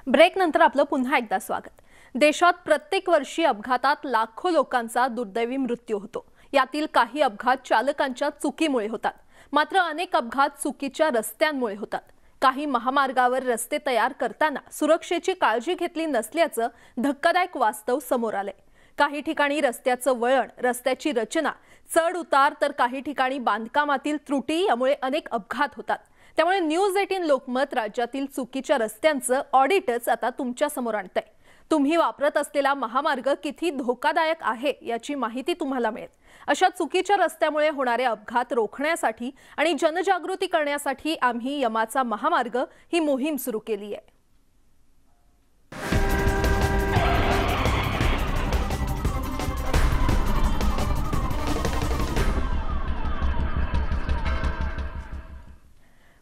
Break नंतर आपलं पुन्हा एकदा स्वागत। देशात प्रत्येक वर्षी अपघातात लाखो लोकांचा दुर्दैवी मृत्यू होतो। यातील काही अपघात चालकांच्या चुकीमुळे होतात, मात्र अनेक अपघात चुकीच्या रस्त्यांमुळे होतात। काही महामार्गावर रस्ते तयार करताना सुरक्षेची काळजी घेतली नसल्याचं धक्कादायक वास्तव समोर आले। काही ठिकाणी रस्त्याचं वळण, रस्त्याची रचना, चढ उतार तर काही ठिकाणी बांधकामातील त्रुटी यामुळे अनेक अपघात होतात। त्यामुळे न्यूज 18 लोकमत राज्यातील चुकीच्या रस्त्यांचं ऑडिटच आता तुमच्या समोर आणतंय। तुम्ही वापरत असलेला महामार्ग किती धोकादायक आहे याची माहिती तुम्हाला मिळेल। अशा चुकीच्या रस्त्यामुळे होणारे अपघात रोखण्यासाठी आणि जनजागृती करण्यासाठी आम्ही यमाचा महामार्ग ही मोहीम सुरू केली आहे।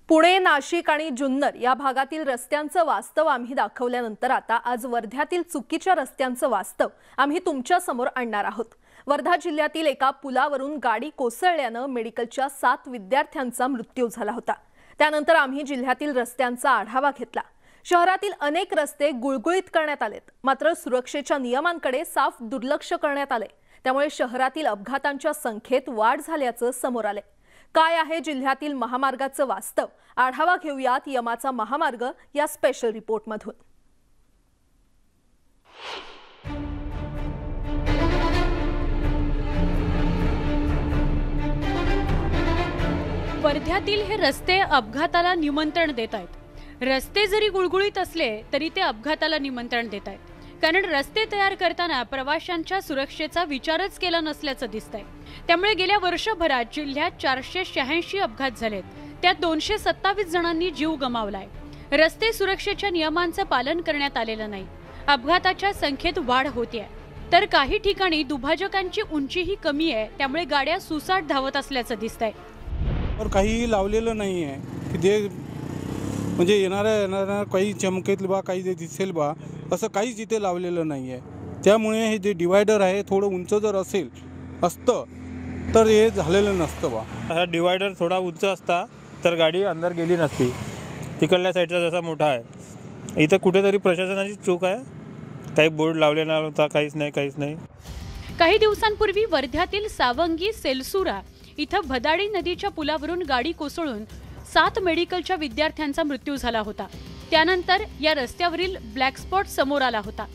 पुणे, नाशिक आणि जुन्नर या भागातील रस्त्यांचं वास्तव आम्ही दाखवल्यानंतर आता आज वर्ध्यातील चुकीच्या रस्त्यांचं वास्तव आम्ही तुमच्या समोर आणणार आहोत। वर्धा जिल्ह्यातील एका पुलावरून गाडी कोसळल्याने मेडिकलच्या 7 विद्यार्थ्यांचा मृत्यू झाला होता। त्यानंतर आम्ही जिल्ह्यातील रस्त्यांचा आढावा घेतला। शहरातील अनेक रस्ते गुळगुळीत करण्यात आलेत, मात्र सुरक्षेच्या नियमांकडे साफ दुर्लक्ष करण्यात आले। त्यामुळे शहरातील अपघातांच्या संख्येत वाढ झाल्याचं समोर आले। काय आहे जिल्ह्यातील महामार्गाचं वास्तव? आढावा घेऊयात यमाचा महामार्ग या स्पेशल रिपोर्टमधून। वर्ध्यातील हे रस्ते अपघाताला निमंत्रण देत आहेत। रस्ते जरी गुळगुळीत असले तरी ते अपघाताला निमंत्रण देत आहेत, कारण रस्ते तयार करताना प्रवाशांच्या सुरक्षेचा विचारच केला नसल्याचं दिसतंय। त्यामुळे गेल्या वर्षभरात जिल्ह्यात 486 अपघात झालेत, त्यात 227 जणांनी जीव गमावलाय। रस्ते सुरक्षेच्या नियमांचं पालन करण्यात आलेलं नाही, अपघाताच्या संख्येत वाढ होतीये। तर काही ठिकाणी दुभाजकांची उंचीही कमी आहे, त्यामुळे गाड्या सुसाट धावत असल्याचं दिसतंय। और काही लावलेलं नाही आहे की जे म्हणजे येणाऱ्या काही चमकेल बा, काही दिसेल बा, असं काहीच इथे लावलेलं नाही आहे। त्यामुळे हे जे डिवायडर आहे थोडं उंच जर असतं तर हे झालेलं नसतं बा। हा डिवायडर थोडा उंच असता तर गाडी अंदर गेली नसती। तिकडल्या साईडचा जसा मोठा आहे, इथं कुठेतरी प्रशासनाची चूक आहे। काही बोर्ड लावलेला नव्हता, काहीच नाही। काही दिवसांपूर्वी वर्ध्यातील सावंगी सेलसुरा इथं भदाडी नदीच्या पुलावरून गाडी कोसळून 7 मेडिकलच्या विद्यार्थ्यांचा मृत्यू झाला होता। त्यानंतर या रस्त्यावरील ब्लॅक स्पॉट समोर आला होता।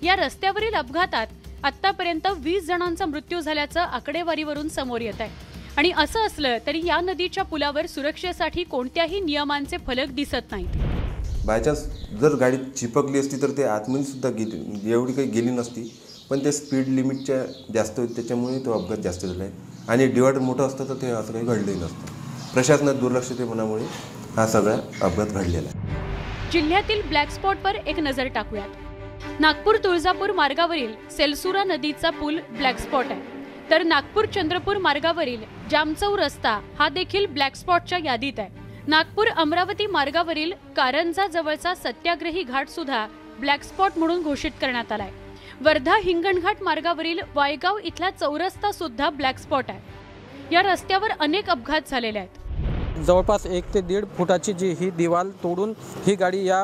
या रस्त्यावरील अपघातात आतापर्यंत 20 जणांचा मृत्यू झाल्याचं आकडेवारीवरून समोर येत आहे। आणि असं असलं तरी या नदीच्या पुलावर सुरक्षेसाठी कोणत्याही नियमांचे फलक दिसत नाहीत। बायचान्स जर गाडी चिपकली असती तर ते आतमध्ये सुद्धा एवढी काही गेली नसती, पण ते स्पीड लिमिटच्या जास्त होते, त्याच्यामुळे तो अपघात जास्त झाला आहे। आणि डिवायडर मोठं असतं तर ते असं काही घडलंही नसतं। प्रशासनात दुर्लक्षितपणामुळे हा सगळा अपघात घडलेला आहे। जिल्ह्यातील ब्लॅक स्पॉटवर एक नजर टाकूयात। नागपूर तुळजापूर मार्गावरील सेलसुरा नदीचा पूल ब्लॅक स्पॉट आहे, तर नागपूर चंद्रपूर मार्गावरील जामचौ रस्ता हा देखील ब्लॅक स्पॉटच्या यादीत आहे। नागपूर अमरावती मार्गावरील कारंजा जवळचा सत्याग्रही घाट सुद्धा ब्लॅक स्पॉट म्हणून घोषित करण्यात आलाय। वर्धा हिंगणघाट मार्गावरील वायगाव इथला चौरस्ता सुद्धा ब्लॅक स्पॉट आहे। या रस्त्यावर अनेक अपघात झालेले आहेत। जवळपास 1 ते 1.5 फुटाची जी ही दिवाल तोडून ही गाडी या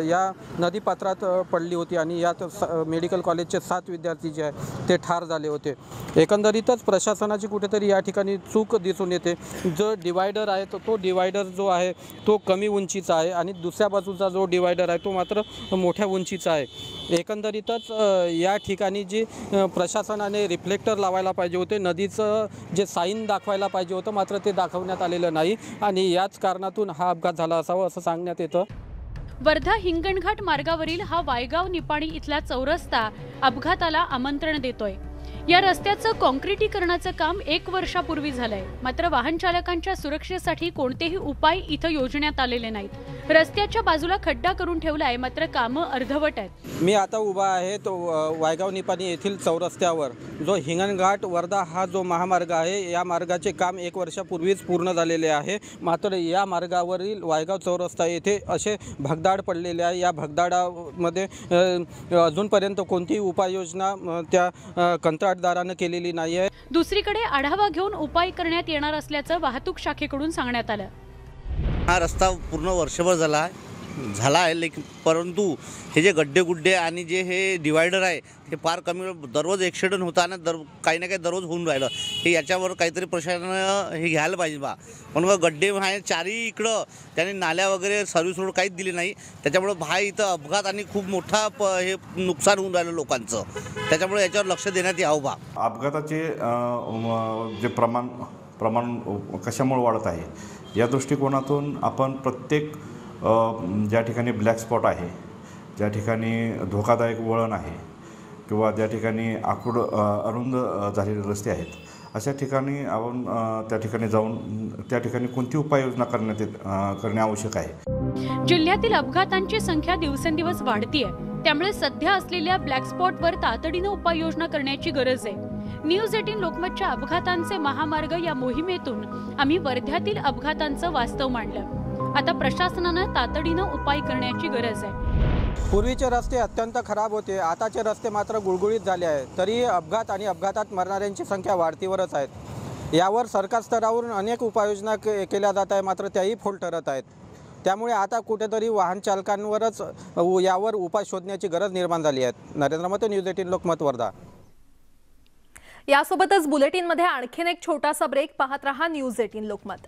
या नदीपात्रात पडली होती आणि यात मेडिकल कॉलेजचे 7 विद्यार्थी जे आहे ते ठार झाले होते। एकंदरीतच प्रशासनाची कुठेतरी या ठिकाणी चूक दिसून येते। जो डिवायडर आहे तो डिवायडर जो आहे तो कमी उंचीचा आहे आणि दुसऱ्या बाजूचा जो डिवायडर आहे तो मात्र मोठ्या उंचीचा आहे। एकंदरीतच या ठिकाणी जी प्रशासनाने रिफ्लेक्टर लावायला पाहिजे होते, नदीचं जे साईन दाखवायला पाहिजे होतं, मात्र ते दाखवण्यात आलेलं नाही आणि याच कारणातून हा अपघात झाला असावा असं सांगण्यात येतं। वर्धा हिंगणघाट मार्गावरील हा वायगाव निपाणी इथला चौरस्ता अपघाताला आमंत्रण देतोय। या रस्त्याचं काँक्रिटीकरणाचं काम 1 वर्षापूर्वी झालंय, मात्र वाहन चालकांच्या सुरक्षेसाठी कोणतेही उपाय इथं योजण्यात आलेले नाहीत। रस्त्याच्या बाजूला खड्डा करून ठेवलाय, मात्र कामं अर्धवट आहेत। मी आता उभा आहे तो वायगाव निपाणी येथील चौरस्त्यावर। जो हिंगणघाट वर्धा हा जो महामार्ग आहे या मार्गाचे काम 1 वर्षापूर्वीच पूर्ण झालेले आहे, मात्र या मार्गावरील वायगाव चौरस्ता येथे असे भगदाड पडलेले आहे। या भगदाडामध्ये अजूनपर्यंत कोणतीही उपाययोजना त्या कंत्राटदाराने केलेली नाही आहे। दुसरीकडे आढावा घेऊन उपाय करण्यात येणार असल्याचं वाहतूक शाखेकडून सांगण्यात आलं। हा रस्ता पूर्ण वर्षभर झाला आहे झाला आहे, लेकिन परंतु हे जे गड्डे आणि जे हे डिवायडर आहे हे फार कमी, दररोज ॲक्सिडेंट होता आणि काही ना काही दररोज होऊन राहिलं. हे याच्यावर काहीतरी प्रशासनानं हे घ्यायला पाहिजे बा. म्हणून गड्डे आहे चारही इकडं, त्याने नाल्या वगैरे सर्व्हिस रोड काहीच दिली नाही. त्याच्यामुळे इथं अपघात आणि खूप मोठा हे नुकसान होऊन राहिलं लोकांचं. त्याच्यामुळे याच्यावर लक्ष देण्यात यावं बा. अपघाताचे जे प्रमाण कशामुळे वाढत आहे या दृष्टिकोनातून आपण प्रत्येक ज्या ठिकाणी ब्लॅक स्पॉट आहे, ज्या ठिकाणी धोकादायक वळण आहे किंवा ज्या ठिकाणी अरुंद झालेले रस्ते आहेत, अशा ठिकाणी आपण त्या ठिकाणी जाऊन त्या ठिकाणी कोणती उपाययोजना करणे आवश्यक आहे. जिल्ह्यातील अपघातांची संख्या दिवसेंदिवस वाढतीये, त्यामुळे सध्या असलेल्या ब्लॅक स्पॉटवर तातडीने उपाययोजना करण्याची गरज आहे. न्यूज 18 लोकमतच्या अपघातांचे महामार्ग या मोहिमेतून आम्ही वर्ध्यातील अपघातांचं वास्तव मांडलं. आता प्रशासनानं तातडीनं उपाय करण्याची गरज आहे. पूर्वीचे रस्ते अत्यंत खराब होते, आताचे रस्ते मात्र गुळगुळीत झाले आहेत. तरी अपघात आणि अपघातात मरणाऱ्यांची संख्या वाढतीवरच आहेत. यावर सरकार स्तरावरून अनेक उपाययोजना केल्या जात आहे, मात्र त्याही फोल ठरत आहेत. त्यामुळे आता कुठेतरी वाहन चालकांवरच यावर उपाय शोधण्याची गरज निर्माण झाली आहे. नरेंद्र मते, न्यूज 18 लोकमत, वर्धा. यासोबतच बुलेटिनमध्ये आणखीन एक छोटासा ब्रेक. पाहत रहा न्यूज 18 लोकमत.